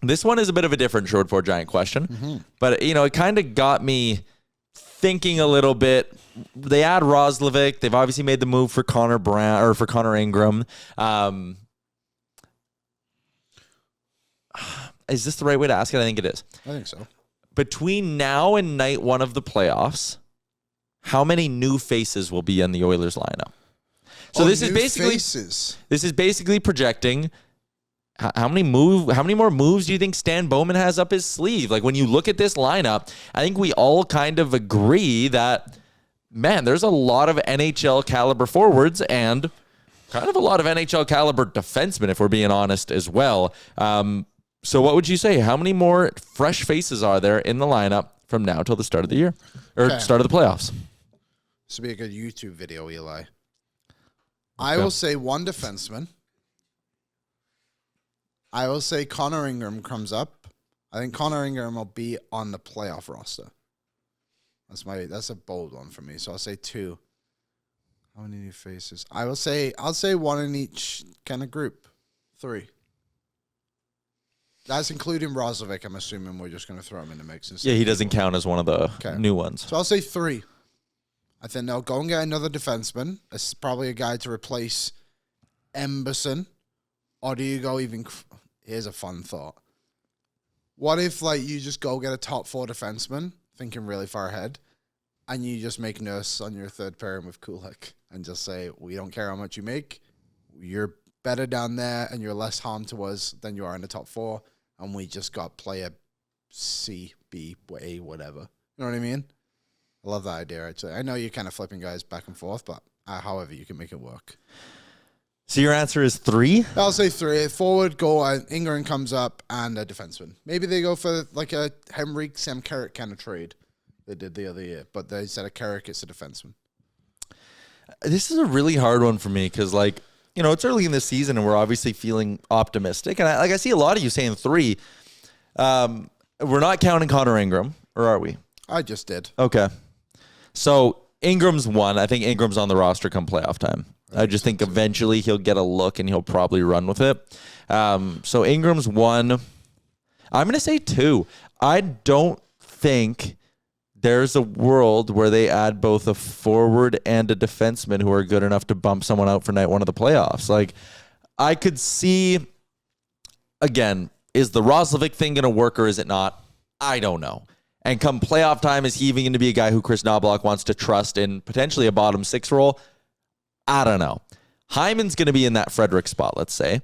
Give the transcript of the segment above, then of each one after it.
This one is a bit of a different short for giant question, but it kind of got me thinking a little bit. They add Roslovic. They've obviously made the move for Connor Brown or for Connor Ingram. Is this the right way to ask it? I think it is. I think so. Between now and night one of the playoffs, how many new faces will be in the Oilers lineup? So this is basically projecting how many more moves do you think Stan Bowman has up his sleeve? Like when you look at this lineup, I think we all kind of agree that, man, there's a lot of NHL caliber forwards and kind of a lot of NHL caliber defensemen, if we're being honest as well. So what would you say? How many more fresh faces are there in the lineup from now till the start of the year or start of the playoffs? This would be a good YouTube video, Eli. I will say one defenseman. I will say Connor Ingram comes up. I think Connor Ingram will be on the playoff roster. That's a bold one for me. So I'll say 2. How many new faces? I'll say one in each kind of group. 3. That's including Roslovic. I'm assuming we're just going to throw him in the mix. Yeah, he doesn't count as one of the new ones. So I'll say 3. I think they'll go and get another defenseman. It's probably a guy to replace Emberson. Or do you go even... Here's a fun thought. What if you just go get a top 4 defenseman, thinking really far ahead, and you just make Nurse on your third pairing with Kulik and just say, we don't care how much you make. You're better down there and you're less harm to us than you are in the top 4. And we just got player C, B, A, whatever. You know what I mean? I love that idea, actually. I know you're kind of flipping guys back and forth, but however you can make it work. So your answer is 3? I'll say 3. Forward, goal, Ingram comes up, and a defenseman. Maybe they go for a Henrik Sam Carrick kind of trade they did the other year, but they said a Carrick is a defenseman. This is a really hard one for me because, it's early in the season, and we're obviously feeling optimistic. And I see a lot of you saying 3. We're not counting Connor Ingram, or are we? I just did. Okay. So Ingram's 1. I think Ingram's on the roster come playoff time. I just think eventually he'll get a look and he'll probably run with it. So Ingram's 1. I'm going to say 2. I don't think there's a world where they add both a forward and a defenseman who are good enough to bump someone out for night 1 of the playoffs. I could see, again, is the Roslovic thing going to work or is it not? I don't know. And come playoff time, is he even going to be a guy who Chris Knobloch wants to trust in potentially a bottom 6 role? I don't know. Hyman's going to be in that Frederick spot, let's say.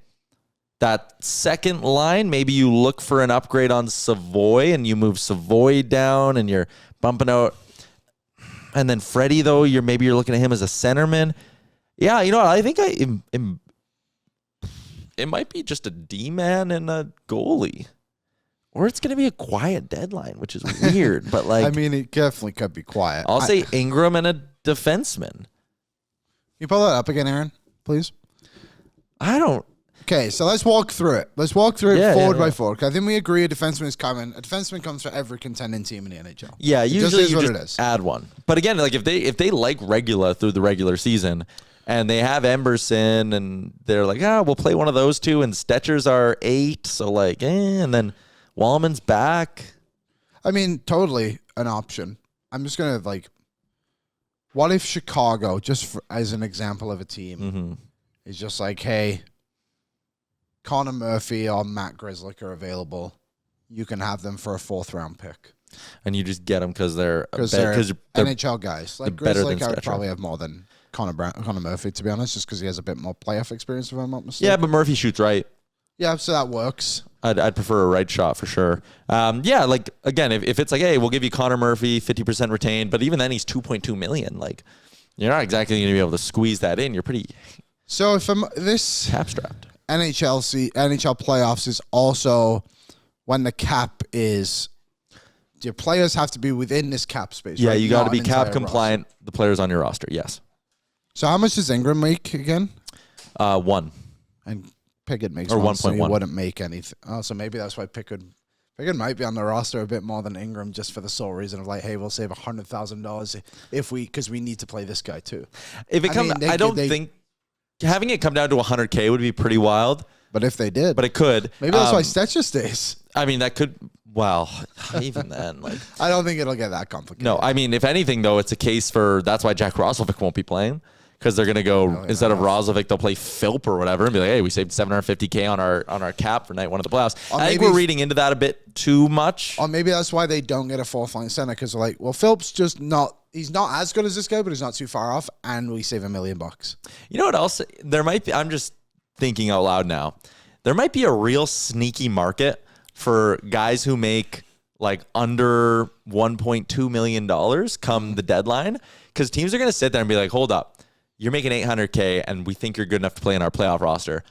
That second line, maybe you look for an upgrade on Savoy and you move Savoy down and you're bumping out. And then Freddie, though, you're looking at him as a centerman. Yeah, I think it might be just a D-man and a goalie. Or it's going to be a quiet deadline, which is weird. But it definitely could be quiet. I'll say Ingram and a defenseman. Can you pull that up again, Aaron, please? I don't. Okay, so let's walk through it. Let's walk through it forward by forward. I think we agree a defenseman is coming. A defenseman comes for every contending team in the NHL. Yeah, usually you just add one. But again, if they like Regula through the regular season and they have Emberson and they're like, we'll play one of those 2 and Stetcher's our 8, so and then Wallman's back. I mean, totally an option. I'm just going to what if Chicago, just as an example of a team, is just hey, Connor Murphy or Matt Grzelcyk are available. You can have them for a 4th round pick. And you just get them because they're NHL guys. Grzelcyk, I would Stetcher. Probably have more than Connor Murphy, to be honest, just because he has a bit more playoff experience, if I'm not mistaken. Yeah, but Murphy shoots right. Yeah, so that works. I'd prefer a right shot for sure. Again, if it's hey, we'll give you Connor Murphy 50% retained, but even then he's $2.2 million. You're not exactly going to be able to squeeze that in. You're pretty. So if this cap strapped NHL playoffs is also when the cap is. Your players have to be within this cap space. Yeah, right? you got to be cap compliant. Roster. The players on your roster, yes. So how much does Ingram make again? 1. And Pickett makes or 1.1. So he 1.1. wouldn't make anything. Oh, so maybe that's why Pickett might be on the roster a bit more than Ingram, just for the sole reason of hey, we'll save $100,000 because we need to play this guy too. If it comes, I don't think having it come down to $100K would be pretty wild. But if they did, But it could. maybe that's why Stetcher stays. I mean, that could. Well, even then, like, I don't think it'll get that complicated. no. I mean, if anything, though, it's a case for that's why Jack Roslovic won't be playing. Because they're gonna go instead of Roslovic, they'll play Philp or whatever, and be like, "Hey, we saved $750K on our cap for night one of the playoffs." I think we're reading into that a bit too much. Or maybe that's why they don't get a fourth line center, because they're like, well, Philp's just not. He's not as good as this guy, but he's not too far off, and we save $1 million. You know what else? There might be. I'm just thinking out loud now. There might be a real sneaky market for guys who make like under $1.2 million come the deadline, because teams are gonna sit there and be like, "Hold up. You're making $800K, and we think you're good enough to play in our playoff roster.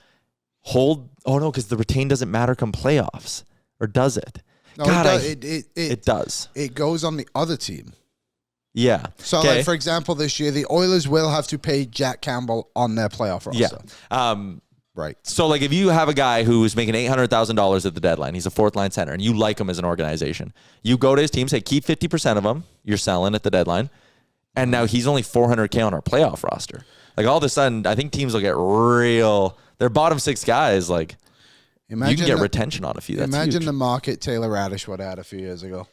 Oh no, because the retain doesn't matter come playoffs, or does it? No, God, it does. It goes on the other team. Yeah. So, like, for example, this year the Oilers will have to pay Jack Campbell on their playoff roster. Yeah. Right. So, like, if you have a guy who's making $800,000 at the deadline, he's a fourth line center, and you like him as an organization, you go to his team, say keep 50% of him. You're selling at the deadline. And now he's only $400K on our playoff roster. Like, all of a sudden, I think teams will get real. Their bottom six guys, like, you can get retention on a few. That's imagine huge. the market Taylor Radish would have had a few years ago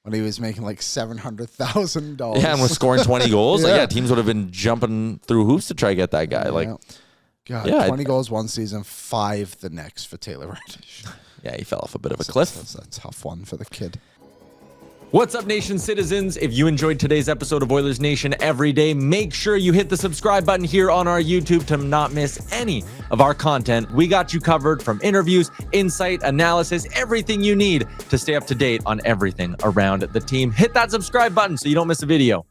when he was making like $700,000. Yeah, and was scoring 20 goals. Yeah. Like, yeah, teams would have been jumping through hoops to try to get that guy. Like, God, yeah, 20 goals one season, 5 the next for Taylor Radish. yeah, he fell off a bit of a cliff. That's a tough one for the kid. What's up, Nation citizens? If you enjoyed today's episode of Oilers Nation Everyday, make sure you hit the subscribe button here on our YouTube to not miss any of our content. We got you covered, from interviews, insight, analysis, everything you need to stay up to date on everything around the team. Hit that subscribe button so you don't miss a video.